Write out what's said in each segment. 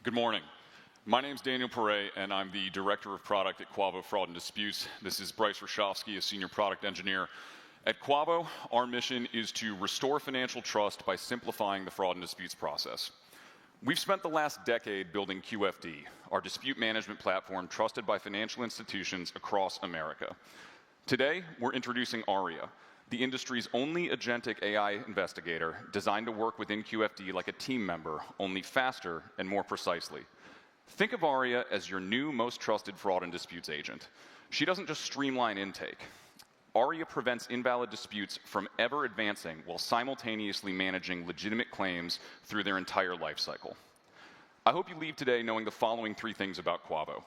Good morning. My name is Daniel Perret, and I'm the Director of Product at Quavo Fraud and Disputes. This is Bryce Rashofsky, a Senior Product Engineer. At Quavo, our mission is to restore financial trust by simplifying the fraud and disputes process. We've spent the last decade building QFD, our dispute management platform trusted by financial institutions across America. Today, we're introducing Aria, the industry's only agentic AI investigator designed to work within QFD like a team member, only faster and more precisely. Think of Aria as your new most trusted fraud and disputes agent. She doesn't just streamline intake. Aria prevents invalid disputes from ever advancing while simultaneously managing legitimate claims through their entire lifecycle. I hope you leave today knowing the following three things about Quavo.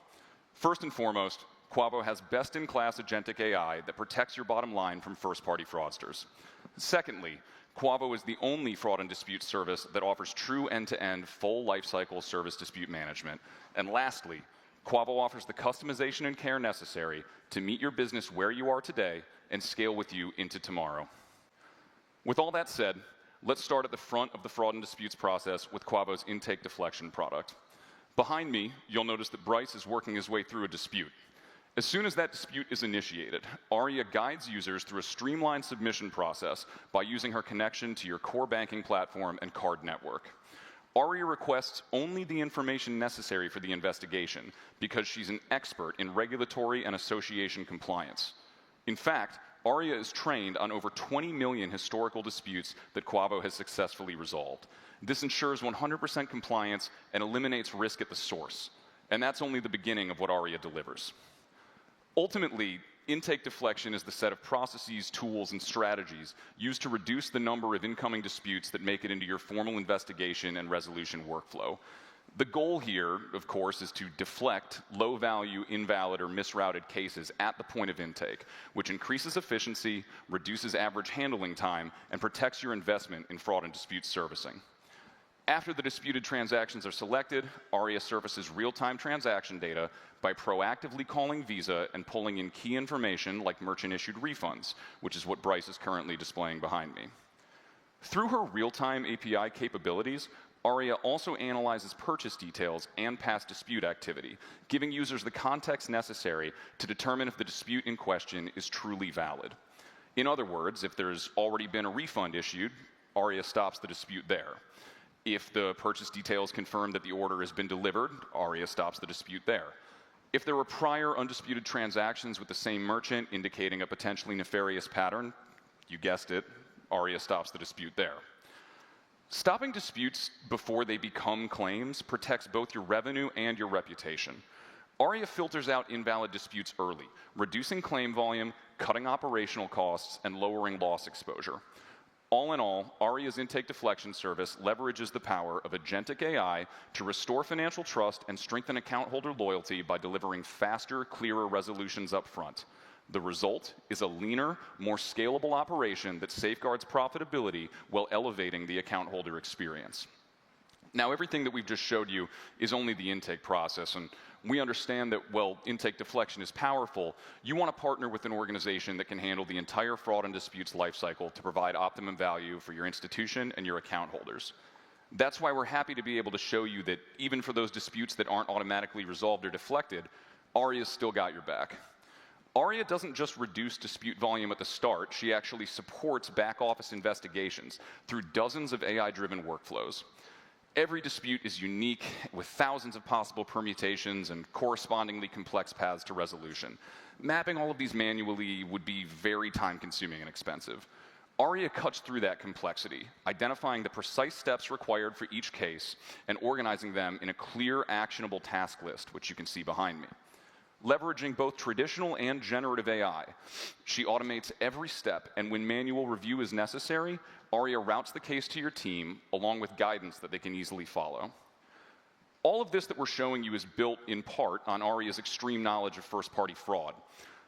First and foremost, Quavo has best-in-class agentic AI that protects your bottom line from first-party fraudsters. Secondly, Quavo is the only fraud and dispute service that offers true end-to-end full lifecycle service dispute management. And lastly, Quavo offers the customization and care necessary to meet your business where you are today and scale with you into tomorrow. With all that said, let's start at the front of the fraud and disputes process with Quavo's intake deflection product. Behind me, you'll notice that Bryce is working his way through a dispute. As soon as that dispute is initiated, Aria guides users through a streamlined submission process by using her connection to your core banking platform and card network. Aria requests only the information necessary for the investigation because she's an expert in regulatory and association compliance. In fact, Aria is trained on over 20 million historical disputes that Quavo has successfully resolved. This ensures 100% compliance and eliminates risk at the source. And that's only the beginning of what Aria delivers. Ultimately, intake deflection is the set of processes, tools, and strategies used to reduce the number of incoming disputes that make it into your formal investigation and resolution workflow. The goal here, of course, is to deflect low-value, invalid, or misrouted cases at the point of intake, which increases efficiency, reduces average handling time, and protects your investment in fraud and dispute servicing. After the disputed transactions are selected, Aria surfaces real-time transaction data by proactively calling Visa and pulling in key information like merchant-issued refunds, which is what Bryce is currently displaying behind me. Through her real-time API capabilities, Aria also analyzes purchase details and past dispute activity, giving users the context necessary to determine if the dispute in question is truly valid. In other words, if there's already been a refund issued, Aria stops the dispute there. If the purchase details confirm that the order has been delivered, Aria stops the dispute there. If there were prior undisputed transactions with the same merchant indicating a potentially nefarious pattern, you guessed it, Aria stops the dispute there. Stopping disputes before they become claims protects both your revenue and your reputation. Aria filters out invalid disputes early, reducing claim volume, cutting operational costs, and lowering loss exposure. All in all, Aria's intake deflection service leverages the power of agentic AI to restore financial trust and strengthen account holder loyalty by delivering faster, clearer resolutions up front. The result is a leaner, more scalable operation that safeguards profitability while elevating the account holder experience. Now, everything that we've just showed you is only the intake process, and we understand that, while intake deflection is powerful, you want to partner with an organization that can handle the entire fraud and disputes lifecycle to provide optimum value for your institution and your account holders. That's why we're happy to be able to show you that even for those disputes that aren't automatically resolved or deflected, Aria's still got your back. Aria doesn't just reduce dispute volume at the start, she actually supports back-office investigations through dozens of AI-driven workflows. Every dispute is unique, with thousands of possible permutations and correspondingly complex paths to resolution. Mapping all of these manually would be very time-consuming and expensive. Aria cuts through that complexity, identifying the precise steps required for each case and organizing them in a clear, actionable task list, which you can see behind me. Leveraging both traditional and generative AI, she automates every step, and when manual review is necessary, Aria routes the case to your team, along with guidance that they can easily follow. All of this that we're showing you is built in part on Aria's extreme knowledge of first-party fraud.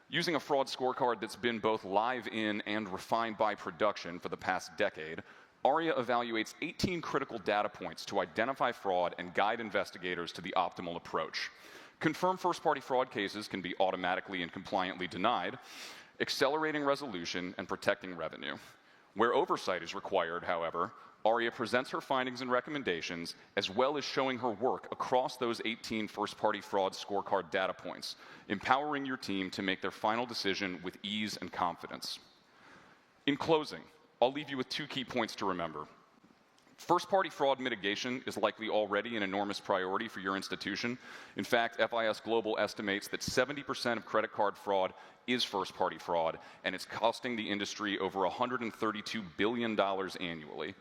Using a fraud scorecard that's been both live in and refined by production for the past decade, Aria evaluates 18 critical data points to identify fraud and guide investigators to the optimal approach. Confirmed first-party fraud cases can be automatically and compliantly denied, accelerating resolution and protecting revenue. Where oversight is required, however, Aria presents her findings and recommendations, as well as showing her work across those 18 first-party fraud scorecard data points, empowering your team to make their final decision with ease and confidence. In closing, I'll leave you with 2 key points to remember. First-party fraud mitigation is likely already an enormous priority for your institution. In fact, FIS Global estimates that 70% of credit card fraud is first-party fraud, and it's costing the industry over $132 billion annually.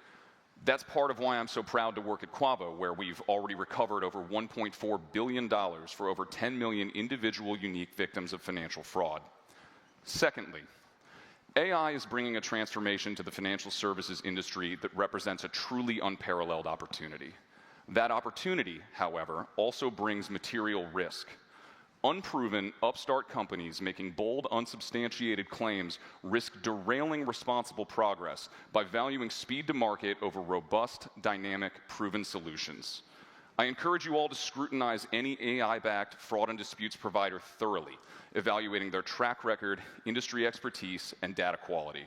That's part of why I'm so proud to work at Quavo, where we've already recovered over $1.4 billion for over 10 million individual unique victims of financial fraud. Secondly, AI is bringing a transformation to the financial services industry that represents a truly unparalleled opportunity. That opportunity, however, also brings material risk. Unproven, upstart companies making bold, unsubstantiated claims risk derailing responsible progress by valuing speed to market over robust, dynamic, proven solutions. I encourage you all to scrutinize any AI-backed fraud and disputes provider thoroughly, evaluating their track record, industry expertise, and data quality.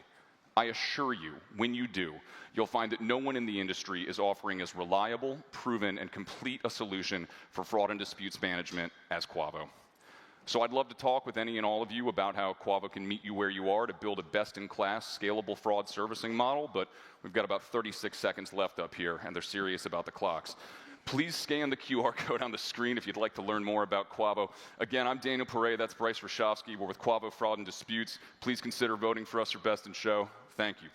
I assure you, when you do, you'll find that no one in the industry is offering as reliable, proven, and complete a solution for fraud and disputes management as Quavo. So I'd love to talk with any and all of you about how Quavo can meet you where you are to build a best-in-class, scalable fraud servicing model, but we've got about 36 seconds left up here, and they're serious about the clocks. Please scan the QR code on the screen if you'd like to learn more about Quavo. Again, I'm Daniel Perret, that's Bryce Rashofsky. We're with Quavo Fraud and Disputes. Please consider voting for us for Best in Show. Thank you.